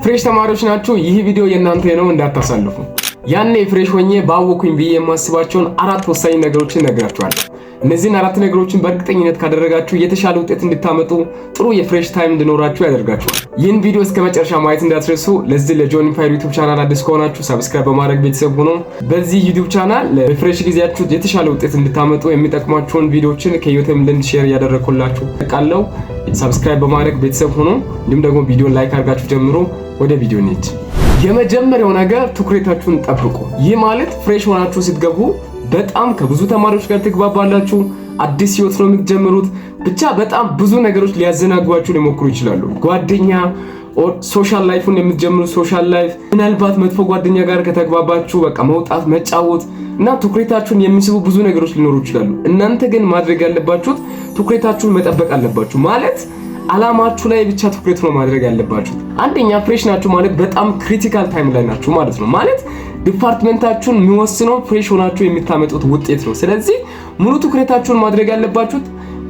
ፍሬሽ ተማሪዎች ናችሁ። ይህ ቪዲዮ የእናንተ ነው እንዳታሳልፉ። ያኔ ፍሬሽ ሆኜ ባወኩኝ ብዬ የማስባቸውን 4 ወሳኝ ነገሮችን ነግራችኋለሁ። እነዚህን 4 ነገሮችን በእርግጠኝነት ካደረጋችሁ የተሻለ ውጤት እንድታመጡ ጥሩ የፍሬሽ ታይም እንዲኖራችሁ ያደርጋችኋል። ይህን ቪዲዮ እስከ መጨረሻ ማየት እንዳትረሱ። ለዚህ ለጆኒ ፋይር ዩቲዩብ ቻናል አዲስ ከሆናችሁ ሰብስክራይብ በማድረግ ቤተሰብ ሁኑ። በዚህ ዩቲዩብ ቻናል ለፍሬሽ ጊዜያችሁ የተሻለ ውጤት እንድታመጡ የሚጠቅሟችሁን ቪዲዮዎችን ከዩቲዩብ ልንድ ሼር ያደረኩላችሁ ተቃለው ሰብስክራይብ በማድረግ ቤተሰብ ሁኑ። እንዲሁም ደግሞ ቪዲዮን ላይክ አድርጋችሁ ጀምሩ። ወደ ቪዲዮ እንሂድ። የመጀመሪያው ነገር ትኩረታችሁን ጠብቁ። ይህ ማለት ፍሬሽ ሆናችሁ ስትገቡ በጣም ከብዙ ተማሪዎች ጋር ትግባባላችሁ። አዲስ ህይወት ነው የምትጀምሩት። ብቻ በጣም ብዙ ነገሮች ሊያዘናጓችሁ ሊሞክሩ ይችላሉ። ጓደኛ ኦር ሶሻል ላይፉን የምትጀምሩት ሶሻል ላይፍ ምናልባት መጥፎ ጓደኛ ጋር ከተግባባችሁ በቃ መውጣት መጫወት እና ትኩረታችሁን የሚስቡ ብዙ ነገሮች ሊኖሩ ይችላሉ። እናንተ ግን ማድረግ ያለባችሁት ትኩረታችሁን መጠበቅ አለባችሁ። ማለት አላማችሁ ላይ ብቻ ትኩረት ነው ማድረግ ያለባችሁ። አንደኛ ፍሬሽ ናችሁ ማለት በጣም ክሪቲካል ታይም ላይ ናችሁ ማለት ነው። ማለት ዲፓርትመንታችሁን የሚወስነው ፍሬሽ ሆናችሁ የምታመጡት ውጤት ነው። ስለዚህ ሙሉ ትኩረታችሁን ማድረግ ያለባችሁት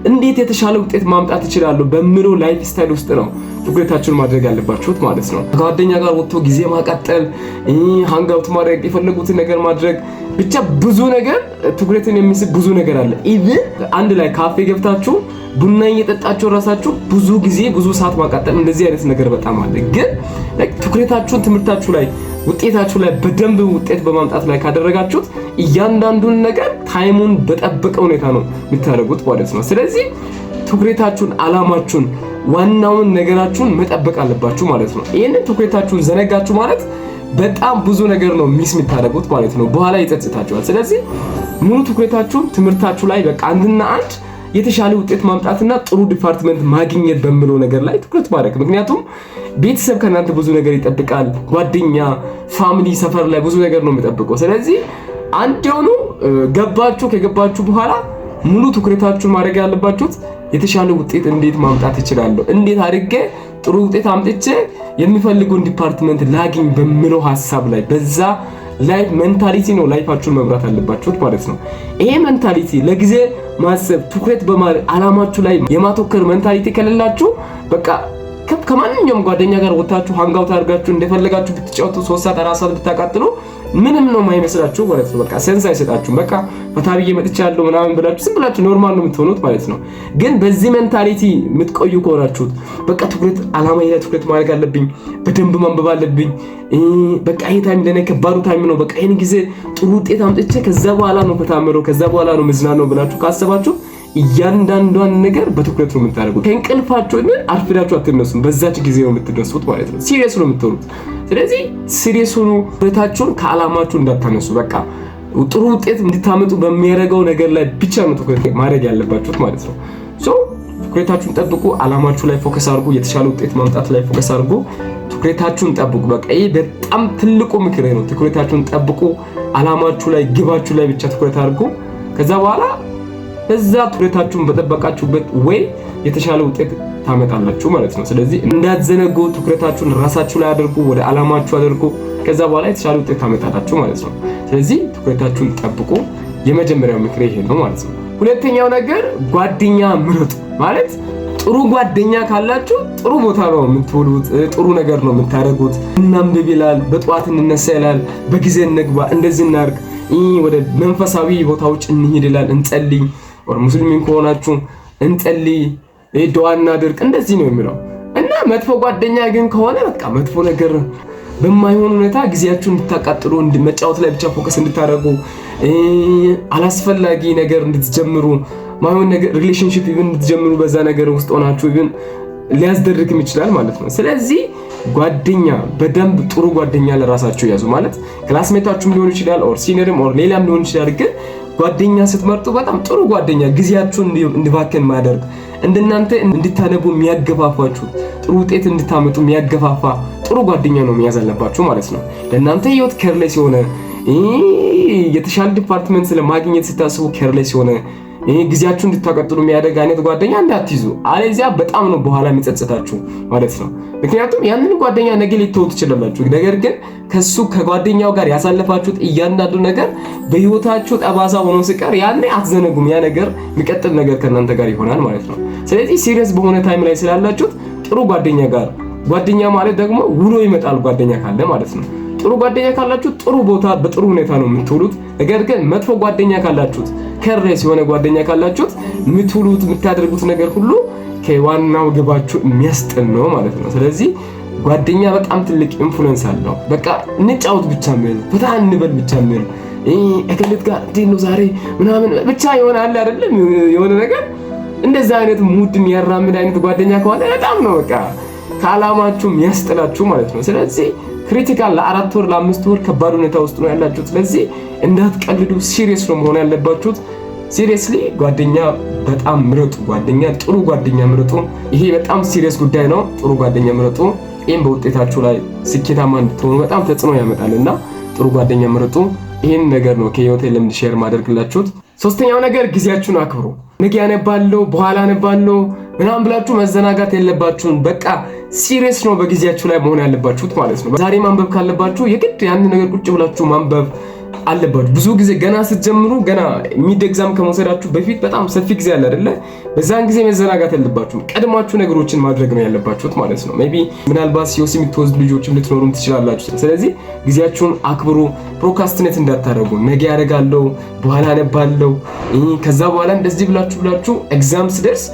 እንዴት የተሻለ ውጤት ማምጣት ይችላሉ በሚለው ላይፍ ስታይል ውስጥ ነው ትኩረታችሁን ማድረግ ያለባችሁት ማለት ነው። ከጓደኛ ጋር ወጥቶ ጊዜ ማቃጠል፣ ሃንግ አውት ማድረግ፣ የፈለጉትን ነገር ማድረግ፣ ብቻ ብዙ ነገር ትኩረትን የሚስብ ብዙ ነገር አለ። ኢቭን አንድ ላይ ካፌ ገብታችሁ ቡና እየጠጣችሁ ራሳችሁ ብዙ ጊዜ ብዙ ሰዓት ማቃጠል፣ እንደዚህ አይነት ነገር በጣም አለ። ግን ትኩረታችሁን ትምህርታችሁ ላይ ውጤታችሁ ላይ በደንብ ውጤት በማምጣት ላይ ካደረጋችሁት እያንዳንዱን ነገር ታይሙን በጠበቀ ሁኔታ ነው የምታደርጉት ማለት ነው። ስለዚህ ትኩረታችሁን አላማችሁን ዋናውን ነገራችሁን መጠበቅ አለባችሁ ማለት ነው። ይሄንን ትኩረታችሁን ዘነጋችሁ ማለት በጣም ብዙ ነገር ነው ሚስ የምታደርጉት ማለት ነው። በኋላ ይጸጽታችኋል። ስለዚህ ሙሉ ትኩረታችሁን ትምህርታችሁ ላይ በቃ አንድና አንድ የተሻለ ውጤት ማምጣትና ጥሩ ዲፓርትመንት ማግኘት በሚለው ነገር ላይ ትኩረት ማድረግ። ምክንያቱም ቤተሰብ ከናንተ ብዙ ነገር ይጠብቃል። ጓደኛ፣ ፋሚሊ፣ ሰፈር ላይ ብዙ ነገር ነው የሚጠብቀው። ስለዚህ አንዴውኑ ከገባችሁ በኋላ ሙሉ ትኩረታችሁን ማድረግ ያለባችሁት የተሻለ ውጤት እንዴት ማምጣት እችላለሁ፣ እንዴት አድርጌ ጥሩ ውጤት አምጥቼ የሚፈልገውን ዲፓርትመንት ላግኝ በሚለው ሐሳብ ላይ በዛ ላይፍ ሜንታሊቲ ነው ላይፋችሁን መምራት አለባችሁት ማለት ነው። ይሄ ሜንታሊቲ ለጊዜ ማሰብ ትኩረት በማድረግ አላማችሁ ላይ የማተኮር ሜንታሊቲ ከሌላችሁ በቃ ከማንኛውም ጓደኛ ጋር ወጣችሁ ሃንግ አውት አድርጋችሁ እንደፈለጋችሁ ብትጫወቱ 3 ሰዓት 4 ሰዓት ብታቃጥሉ ምንም ነው የማይመስላችሁ ማለት ነው። በቃ ሴንስ አይሰጣችሁም። በቃ ፈታብዬ መጥቻለሁ ምናምን ብላችሁ ዝም ብላችሁ ኖርማል ነው የምትሆኑት ማለት ነው። ግን በዚህ ሜንታሊቲ የምትቆዩ ከሆናችሁት በቃ ትኩረት አላማዬ ላይ ትኩረት ማድረግ አለብኝ፣ በደንብ ማንበብ አለብኝ፣ በቃ ይሄ ታይም ለኔ ከባዱ ታይም ነው፣ በቃ ይሄን ጊዜ ጥሩ ውጤት አምጥቼ ከዛ በኋላ ነው ፈታምረው ከዛ በኋላ ነው መዝናናው ብላችሁ ካሰባችሁ እያንዳንዷን ነገር በትኩረት ነው የምታደርጉት። ከእንቅልፋችሁ አርፍዳችሁ አትነሱም። በዛች ጊዜ ነው የምትደርሱት ማለት ነው። ሲሪየስ ነው የምትሆኑት። ስለዚህ ሲሪየስ ሆኑ፣ ትኩረታችሁን ከአላማችሁ እንዳታነሱ። በቃ ጥሩ ውጤት እንድታመጡ በሚያደርገው ነገር ላይ ብቻ ነው ትኩረት ማድረግ ያለባችሁት ማለት ነው። ትኩረታችሁን ጠብቁ፣ አላማችሁ ላይ ፎከስ አድርጉ፣ የተሻለ ውጤት ማምጣት ላይ ፎከስ አድርጉ፣ ትኩረታችሁን ጠብቁ። በቃ ይሄ በጣም ትልቁ ምክሬ ነው። ትኩረታችሁን ጠብቁ፣ አላማችሁ ላይ ግባችሁ ላይ ብቻ ትኩረት አድርጉ። ከዛ በኋላ እዛ ትኩረታችሁን በጠበቃችሁበት ወይ የተሻለ ውጤት ታመጣላችሁ ማለት ነው። ስለዚህ እንዳትዘነጉ፣ ትኩረታችሁን ራሳችሁ ላይ አድርጉ፣ ወደ አላማችሁ አድርጉ። ከዛ በኋላ የተሻለ ውጤት ታመጣላችሁ ማለት ነው። ስለዚህ ትኩረታችሁን ጠብቁ። የመጀመሪያው ምክሬ ይሄ ነው ማለት ነው። ሁለተኛው ነገር ጓደኛ ምረጡ። ማለት ጥሩ ጓደኛ ካላችሁ ጥሩ ቦታ ነው የምትውሉት፣ ጥሩ ነገር ነው የምታደርጉት። እናንብብ ይላል፣ በጠዋት እንነሳ ይላል፣ በጊዜ እንግባ፣ እንደዚህ እናድርግ፣ ወደ መንፈሳዊ ቦታዎች እንሂድ ይላል፣ እንጸልይ ወር ሙስሊም ከሆናችሁ እንጸልይ፣ ዱዓ እናድርግ፣ እንደዚህ ነው የሚለው። እና መጥፎ ጓደኛ ግን ከሆነ በቃ መጥፎ ነገር በማይሆን ሁኔታ ጊዜያችሁን እንድታቃጥሉ መጫወት ላይ ብቻ ፎከስ እንድታደርጉ አላስፈላጊ ነገር እንድትጀምሩ ማይሆን ነገር ሪሌሽንሺፕ ኢቭን እንድትጀምሩ በዛ ነገር ውስጥ ሆናችሁ ኢቭን ሊያስደርግም ይችላል ማለት ነው። ስለዚህ ጓደኛ በደንብ ጥሩ ጓደኛ ለራሳችሁ ያዙ። ማለት ክላስሜታችሁም ሊሆን ይችላል ኦር ሲኒየርም ኦር ሌላም ሊሆን ይችላል። ግን ጓደኛ ስትመርጡ በጣም ጥሩ ጓደኛ ጊዜያችሁን እንዲባከን ማድረግ እንደናንተ እንድታነቡ የሚያገፋፋችሁ ጥሩ ውጤት እንድታመጡ የሚያገፋፋ ጥሩ ጓደኛ ነው መያዝ አለባችሁ ማለት ነው። ለእናንተ ህይወት ኬርሌስ የሆነ የተሻለ ዲፓርትመንት ስለማግኘት ስታስቡ ኬርሌስ የሆነ ጊዜያችሁን እንድታቀጥሉ የሚያደርግ አይነት ጓደኛ እንዳትይዙ። አለዚያ በጣም ነው በኋላ የሚጸጽታችሁ ማለት ነው። ምክንያቱም ያንን ጓደኛ ነገ ልትተውት ትችላላችሁ። ነገር ግን ከጓደኛው ጋር ያሳለፋችሁት እያንዳንዱ ነገር በህይወታችሁ ጠባሳ ሆኖ ሲቀር ያኔ አትዘነጉም። ያ ነገር የሚቀጥል ነገር ከእናንተ ጋር ይሆናል ማለት ነው። ስለዚህ ሲሪየስ በሆነ ታይም ላይ ስላላችሁት ጥሩ ጓደኛ ጋር ጓደኛ ማለት ደግሞ ውሎ ይመጣል ጓደኛ ካለ ማለት ነው። ጥሩ ጓደኛ ካላችሁ ጥሩ ቦታ በጥሩ ሁኔታ ነው የምትውሉት። ነገር ግን መጥፎ ጓደኛ ካላችሁት ከሬስ የሆነ ጓደኛ ካላችሁት የምትውሉት የምታደርጉት ነገር ሁሉ ከዋናው ግባችሁ የሚያስጥል ነው ማለት ነው። ስለዚህ ጓደኛ በጣም ትልቅ ኢንፍሉዌንስ አለው። በቃ እንጫወት ብቻ ምን ፈታ እንበል ብቻ ምን እከሌት ጋር እንዴት ነው ዛሬ ምናምን ብቻ ይሆናል አይደለም የሆነ ነገር እንደዛ አይነት ሙድ የሚያራምድ አይነት ጓደኛ ከሆነ በጣም ነው በቃ ከዓላማችሁ የሚያስጥላችሁ ማለት ነው። ስለዚህ ክሪቲካል ለ4 ወር ለ5 ወር ከባድ ሁኔታ ውስጥ ነው ያላችሁት። ስለዚህ እንዳትቀልዱ፣ ሲሪየስ ነው መሆን ያለባችሁት። ሲሪየስሊ ጓደኛ በጣም ምረጡ። ጓደኛ ጥሩ ጓደኛ ምረጡ። ይሄ በጣም ሲሪየስ ጉዳይ ነው። ጥሩ ጓደኛ ምረጡ። ይሄን በውጤታችሁ ላይ ስኬታማ እንድትሆኑ በጣም ተጽዕኖ ያመጣልና ጥሩ ጓደኛ ምረጡ። ይሄን ነገር ነው ከህይወቴ ልምድ ሼር ማድረግላችሁት። ሶስተኛው ነገር ጊዜያችሁን አክብሩ። ነገ ያነባለሁ በኋላ ያነባለሁ ምናምን ብላችሁ መዘናጋት የለባችሁም። በቃ ሲሪየስ ነው በጊዜያችሁ ላይ መሆን ያለባችሁት ማለት ነው። ዛሬ ማንበብ ካለባችሁ የግድ ያን ነገር ቁጭ ብላችሁ ማንበብ አለባችሁ። ብዙ ጊዜ ገና ስትጀምሩ ገና ሚድ ኤግዛም ከመውሰዳችሁ በፊት በጣም ሰፊ ጊዜ አለ አይደለ? በዛን ጊዜ መዘናጋት የለባችሁም። ቀድማችሁ ነገሮችን ማድረግ ነው ያለባችሁት ማለት ነው። ሜቢ ምናልባት ሲዮስ የምትወስዱ ልጆችም ልትኖሩም ትችላላችሁ። ስለዚህ ጊዜያችሁን አክብሩ። ፕሮካስቲኔት እንዳታረጉ። ነገ ያደርጋለሁ በኋላ አነባለሁ ከዛ በኋላ እንደዚህ ብላችሁ ኤግዛም ሲደርስ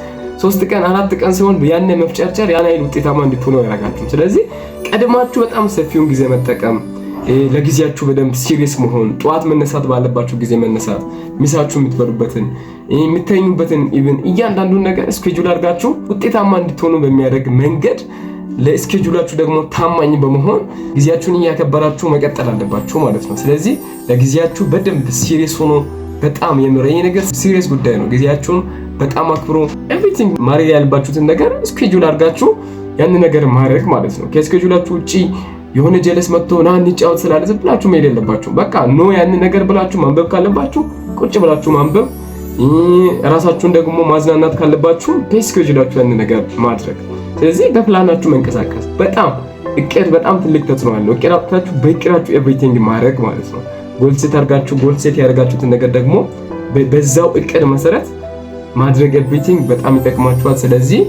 3 ቀን 4 ቀን ሲሆን ያን መፍጨርጨር ያን አይል ውጤታማ እንድትሆኑ ያደርጋችሁ። ስለዚህ ቀድማችሁ በጣም ሰፊውን ጊዜ መጠቀም፣ ለጊዜያችሁ በደንብ ሲሪየስ መሆን፣ ጠዋት መነሳት ባለባችሁ ጊዜ መነሳት፣ ሚሳችሁ የምትበሉበትን የምትተኙበትን ኢቭን እያንዳንዱን ነገር ስኬጁል አድርጋችሁ ውጤታማ እንድትሆኑ በሚያደርግ መንገድ ለስኬጁላችሁ ደግሞ ታማኝ በመሆን ጊዜያችሁን እያከበራችሁ መቀጠል አለባችሁ ማለት ነው። ስለዚህ ለጊዜያችሁ በደንብ ሲሪየስ ሆኖ በጣም የምረኝ ነገር ሲሪየስ ጉዳይ ነው። ጊዜያችሁን በጣም አክብሮ ኤቭሪቲንግ ማድረግ ያለባችሁትን ነገር ስኬጁል አድርጋችሁ ያን ነገር ማድረግ ማለት ነው። ከስኬጁላችሁ ውጪ የሆነ ጀለስ መጥቶ ና እንጫወት ስላለ ዝም ብላችሁ መሄድ የለባችሁ። በቃ ኖ ያን ነገር ብላችሁ ማንበብ ካለባችሁ ቁጭ ብላችሁ ማንበብ፣ ራሳችሁን ደግሞ ማዝናናት ካለባችሁ በስኬጁላችሁ ያን ነገር ማድረግ። ስለዚህ በፕላናችሁ መንቀሳቀስ በጣም እቅድ በጣም ትልቅ ተጽዕኖ አለው። እቅድ አውጥታችሁ በእቅዳችሁ ኤቭሪቲንግ ማድረግ ማለት ነው። ጎል ሴት አድርጋችሁ ጎል ሴት ያደርጋችሁትን ነገር ደግሞ በዛው እቅድ መሰረት ማድረግ ኤቭሪቲንግ በጣም ይጠቅማችኋል። ስለዚህ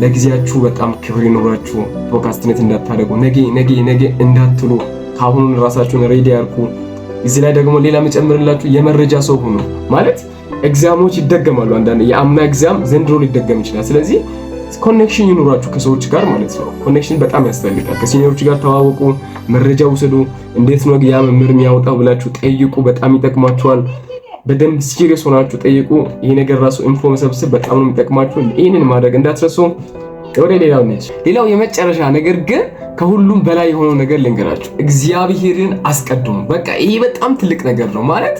ለጊዜያችሁ በጣም ክብር ይኖራችሁ። ፕሮካስቲኔት እንዳታደርጉ፣ ነገ እንዳትሉ ካሁኑ ራሳችሁን ሬዲ አድርጉ። እዚህ ላይ ደግሞ ሌላ መጨመርላችሁ የመረጃ ሰው ሁኑ። ማለት ኤግዛሞች ይደገማሉ። አንዳንድ የአምና ኤግዛም ዘንድሮ ሊደገም ይችላል። ስለዚህ ኮኔክሽን ይኖራችሁ ከሰዎች ጋር ማለት ነው። ኮኔክሽን በጣም ያስፈልጋል። ከሲኒየሮች ጋር ተዋወቁ፣ መረጃ ውሰዱ። እንዴት ነው ያ መምህር የሚያወጣው ብላችሁ ጠይቁ። በጣም ይጠቅማችኋል። በደንብ ሲሪየስ ሆናችሁ ጠይቁ። ይሄ ነገር ራሱ ኢንፎ መሰብሰብ በጣም ነው የሚጠቅማችሁ። ይሄንን ማድረግ እንዳትረሱ። ወደ ሌላው ነች። ሌላው የመጨረሻ ነገር ግን ከሁሉም በላይ የሆነው ነገር ልንገራችሁ፣ እግዚአብሔርን አስቀድሙ። በቃ ይሄ በጣም ትልቅ ነገር ነው ማለት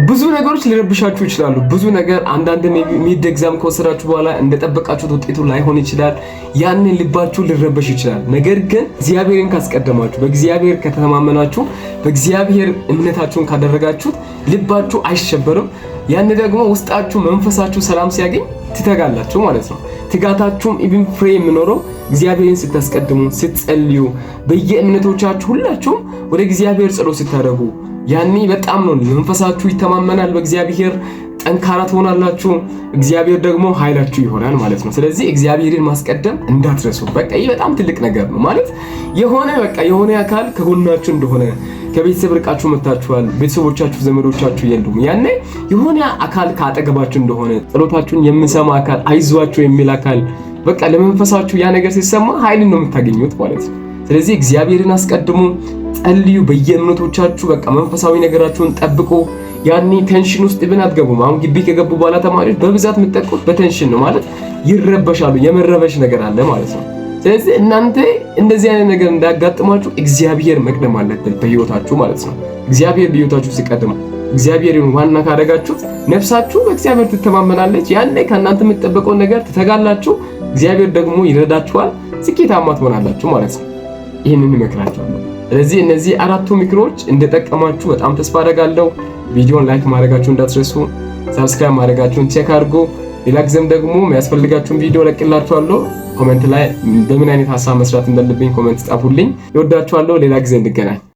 ብዙ ነገሮች ሊረብሻችሁ ይችላሉ። ብዙ ነገር አንዳንድ ሚድ ኤግዛም ከወሰዳችሁ በኋላ እንደጠበቃችሁት ውጤቱ ላይሆን ይችላል። ያንን ልባችሁ ሊረበሽ ይችላል። ነገር ግን እግዚአብሔርን ካስቀደማችሁ፣ በእግዚአብሔር ከተማመናችሁ፣ በእግዚአብሔር እምነታችሁን ካደረጋችሁት ልባችሁ አይሸበርም። ያን ደግሞ ውስጣችሁ መንፈሳችሁ ሰላም ሲያገኝ ትተጋላችሁ ማለት ነው። ትጋታችሁም ኢቭን ፍሬ የሚኖረው እግዚአብሔርን ስታስቀድሙ፣ ስትጸልዩ፣ በየእምነቶቻችሁ ሁላችሁም ወደ እግዚአብሔር ጸሎት ስታደርጉ ያኔ በጣም ነው መንፈሳችሁ ይተማመናል። በእግዚአብሔር ጠንካራ ትሆናላችሁ። እግዚአብሔር ደግሞ ኃይላችሁ ይሆናል ማለት ነው። ስለዚህ እግዚአብሔርን ማስቀደም እንዳትረሱ። በቃ ይሄ በጣም ትልቅ ነገር ነው ማለት የሆነ አካል ከጎናችሁ እንደሆነ ከቤተሰብ ርቃችሁ መጣችኋል። ቤተሰቦቻችሁ ዘመዶቻችሁ የሉም። ያኔ የሆነ አካል ካጠገባችሁ እንደሆነ ጸሎታችሁን የሚሰማ አካል፣ አይዟችሁ የሚል አካል በቃ ለመንፈሳችሁ ያ ነገር ሲሰማ ኃይልን ነው የምታገኙት ማለት ነው። ስለዚህ እግዚአብሔርን አስቀድሙ፣ ጸልዩ። በየእምነቶቻችሁ በቃ መንፈሳዊ ነገራችሁን ጠብቁ። ያኔ ቴንሽን ውስጥ ብን አትገቡም። አሁን ግቢ ከገቡ በኋላ ተማሪዎች በብዛት የምትጠቁት በቴንሽን ነው ማለት ይረበሻሉ። የመረበሽ ነገር አለ ማለት ነው። ስለዚህ እናንተ እንደዚህ አይነት ነገር እንዳያጋጥማችሁ እግዚአብሔር መቅደም አለበት በህይወታችሁ ማለት ነው። እግዚአብሔር በህይወታችሁ ሲቀድም እግዚአብሔርን ዋና ካደረጋችሁት ነፍሳችሁ በእግዚአብሔር ትተማመናለች። ያኔ ከእናንተ የምትጠበቀው ነገር ትተጋላችሁ። እግዚአብሔር ደግሞ ይረዳችኋል። ስኬታማ ትሆናላችሁ ማለት ነው። ይህንን እመክራችኋለሁ። ስለዚህ እነዚህ 4ቱ ምክሮች እንደጠቀማችሁ በጣም ተስፋ አደርጋለሁ። ቪዲዮን ላይክ ማድረጋችሁን እንዳትረሱ፣ ሰብስክራይብ ማድረጋችሁን ቼክ አድርጉ። ሌላ ጊዜም ደግሞ የሚያስፈልጋችሁን ቪዲዮ ለቅላችኋለሁ። ኮሜንት ላይ በምን አይነት ሐሳብ መስራት እንዳለብኝ ኮሜንት ጻፉልኝ። ይወዳችኋለሁ። ሌላ ጊዜ እንገናኝ።